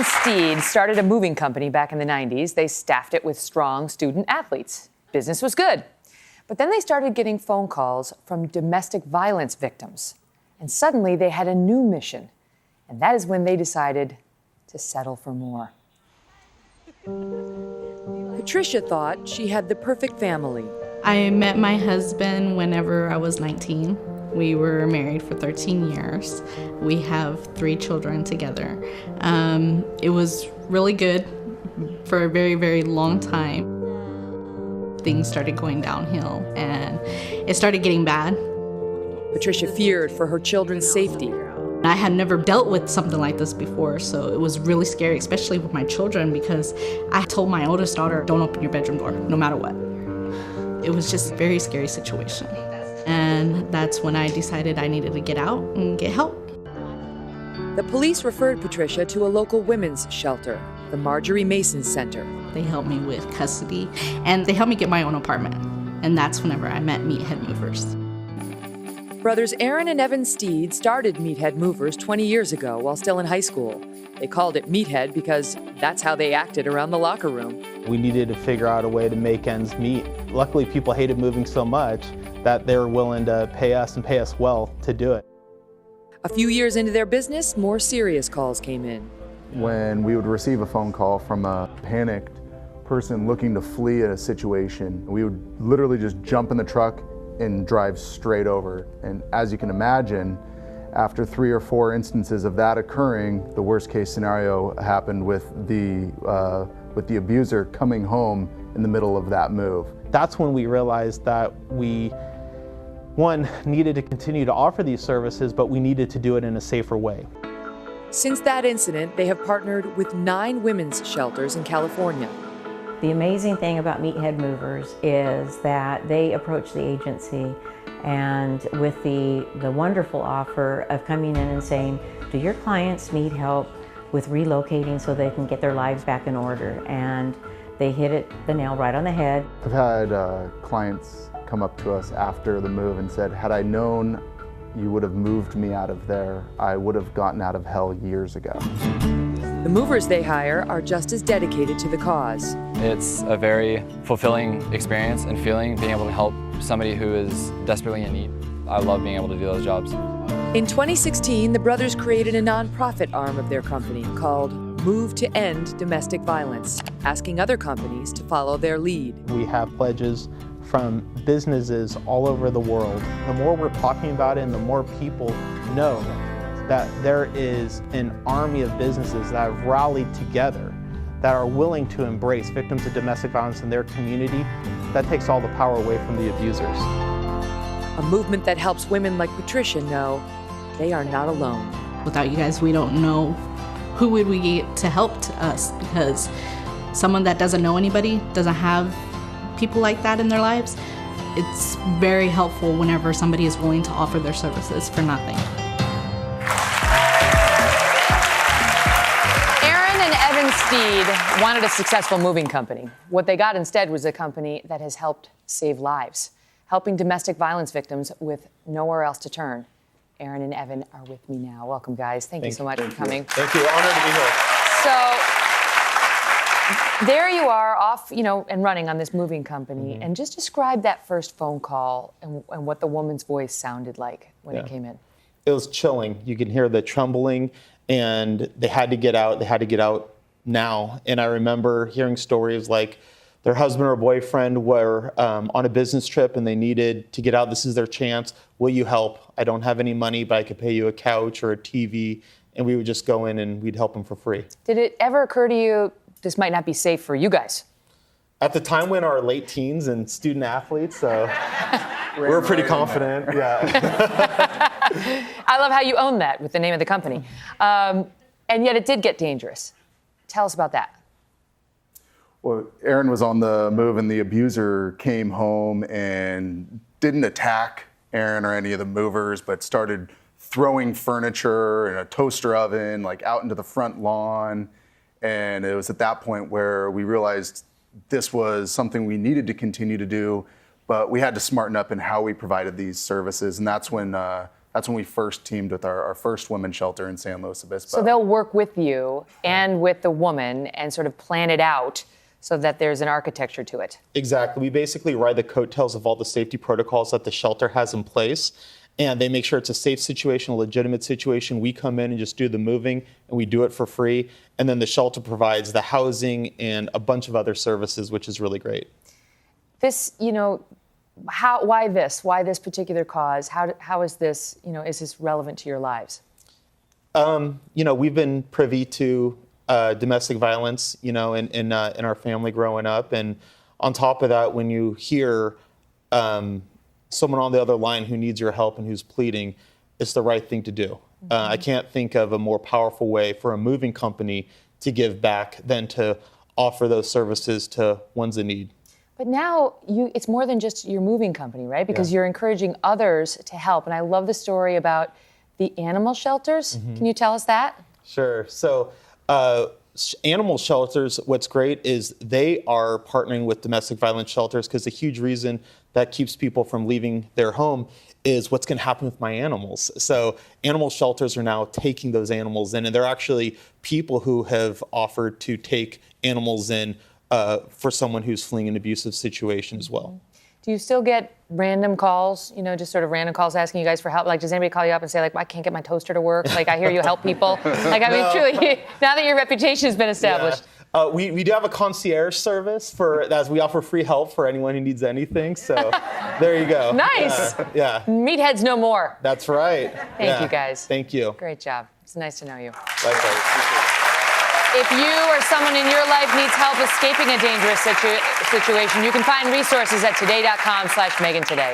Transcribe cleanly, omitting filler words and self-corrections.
Steed started a moving company back in the 90s. They staffed it with strong student athletes. Business was good. But then they started getting phone calls from domestic violence victims. And suddenly they had a new mission. And that is when they decided to settle for more. Patricia thought she had the perfect family. I met my husband whenever I was 19. We were married for 13 years. We have 3 children together. It was really good for a very, very long time. Things started going downhill and it started getting bad. Patricia feared for her children's safety. I had never dealt with something like this before, so it was really scary, especially with my children, because I told my oldest daughter, don't open your bedroom door, no matter what. It was just a very scary situation. And that's when I decided I needed to get out and get help. The police referred Patricia to a local women's shelter, the Marjorie Mason Center. They helped me with custody, and they helped me get my own apartment. And that's whenever I met Meathead Movers. Brothers Aaron and Evan Steed started Meathead Movers 20 years ago while still in high school. They called it Meathead because that's how they acted around the locker room. We needed to figure out a way to make ends meet. Luckily, people hated moving so much that they were willing to pay us and pay us well to do it. A few years into their business, more serious calls came in. When we would receive a phone call from a panicked person looking to flee a situation, we would literally just jump in the truck and drive straight over. And as you can imagine, after 3 or 4 instances of that occurring, the worst case scenario happened with the abuser coming home in the middle of that move. That's when we realized that we, one, needed to continue to offer these services, but we needed to do it in a safer way. Since that incident, they have partnered with 9 women's shelters in California. The amazing thing about Meathead Movers is that they approach the agency and with the wonderful offer of coming in and saying, do your clients need help with relocating so they can get their lives back in order? And they hit the nail right on the head. I've had clients come up to us after the move and said, had I known you would have moved me out of there, I would have gotten out of hell years ago. The movers they hire are just as dedicated to the cause. It's a very fulfilling experience and feeling, being able to help somebody who is desperately in need. I love being able to do those jobs. In 2016, the brothers created a nonprofit arm of their company called Move to End Domestic Violence, asking other companies to follow their lead. We have pledges from businesses all over the world. The more we're talking about it and the more people know that there is an army of businesses that have rallied together that are willing to embrace victims of domestic violence in their community, that takes all the power away from the abusers. A movement that helps women like Patricia know they are not alone. Without you guys, we don't know who would we get to help us, because someone that doesn't know anybody, doesn't have people like that in their lives, it's very helpful whenever somebody is willing to offer their services for nothing. Steed wanted a successful moving company. What they got instead was a company that has helped save lives, helping domestic violence victims with nowhere else to turn. Aaron and Evan are with me now. Welcome, guys. Thank you so much for coming. Thank you. Honored to be here. So there you are, off, and running on this moving company. And just describe that first phone call and what the woman's voice sounded like when it came in. It was chilling. You can hear the trembling, and they had to get out. They had to get out now. And I remember hearing stories like their husband or boyfriend were on a business trip and they needed to get out. This is their chance. Will you help? I don't have any money, but I could pay you a couch or a TV. And we would just go in and we'd help them for free. Did it ever occur to you this might not be safe for you guys? At the time, we were in our late teens and student athletes, so we were pretty confident. Yeah. I love how you own that with the name of the company. And yet it did get dangerous. Tell us about that. Well, Aaron was on the move and the abuser came home and didn't attack Aaron or any of the movers, but started throwing furniture and a toaster oven out into the front lawn. And it was at that point where we realized this was something we needed to continue to do, but we had to smarten up in how we provided these services. And that's when That's when we first teamed with our first women's shelter in San Luis Obispo. So they'll work with you and with the woman and sort of plan it out so that there's an architecture to it. Exactly. We basically ride the coattails of all the safety protocols that the shelter has in place, and they make sure it's a safe situation, a legitimate situation. We come in and just do the moving, and we do it for free. And then the shelter provides the housing and a bunch of other services, which is really great. This, why this? Why this particular cause? How is this, is this relevant to your lives? We've been privy to domestic violence, in our family growing up. And on top of that, when you hear someone on the other line who needs your help and who's pleading, it's the right thing to do. I can't think of a more powerful way for a moving company to give back than to offer those services to ones in need. But now it's more than just your moving company, right? Because you're encouraging others to help. And I love the story about the animal shelters. Can you tell us that? Sure. So animal shelters, what's great is they are partnering with domestic violence shelters, because a huge reason that keeps people from leaving their home is what's going to happen with my animals. So animal shelters are now taking those animals in, and they're actually people who have offered to take animals in for someone who's fleeing an abusive situation as well. Do you still get random calls, just sort of random calls asking you guys for help? Like, does anybody call you up and say, like, I can't get my toaster to work? Like, I hear you help people. Like, I mean, truly, now that your reputation has been established. Yeah. We do have a concierge service as we offer free help for anyone who needs anything. So there you go. Nice. Yeah. Meatheads no more. That's right. Thank you, guys. Thank you. Great job. It's nice to know you. Likewise. If you or someone in your life needs help escaping a dangerous situation, you can find resources at today.com/MeganToday.